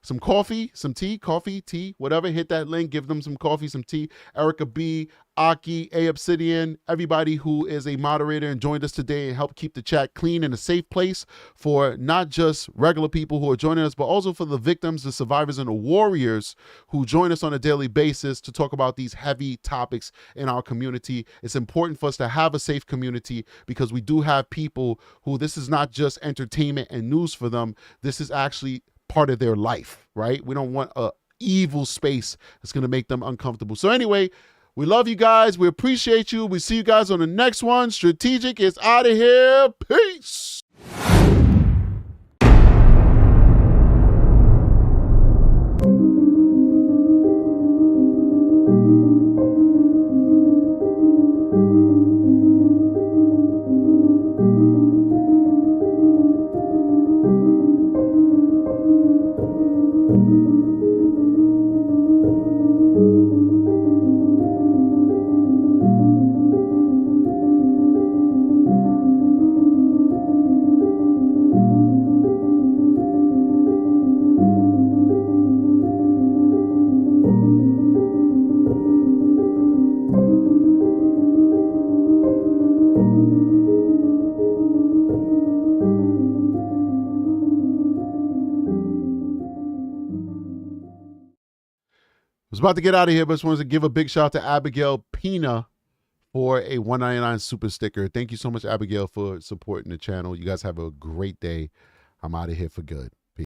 some coffee, some tea, coffee, tea, whatever. Hit that link, give them some coffee, some tea. Erica B, Aki, A Obsidian, everybody who is a moderator and joined us today and helped keep the chat clean and a safe place for not just regular people who are joining us, but also for the victims, the survivors, and the warriors who join us on a daily basis to talk about these heavy topics in our community. It's important for us to have a safe community because we do have people who this is not just entertainment and news for them. This is actually part of their life, right? We don't want a evil space that's going to make them uncomfortable. So anyway, we love you guys. We appreciate you. We see you guys on the next one. Strategic is out of here. Peace. I was about to get out of here, but just wanted to give a big shout out to Abigail Pina for a $1.99 super sticker. Thank you so much, Abigail, for supporting the channel. You guys have a great day. I'm out of here for good.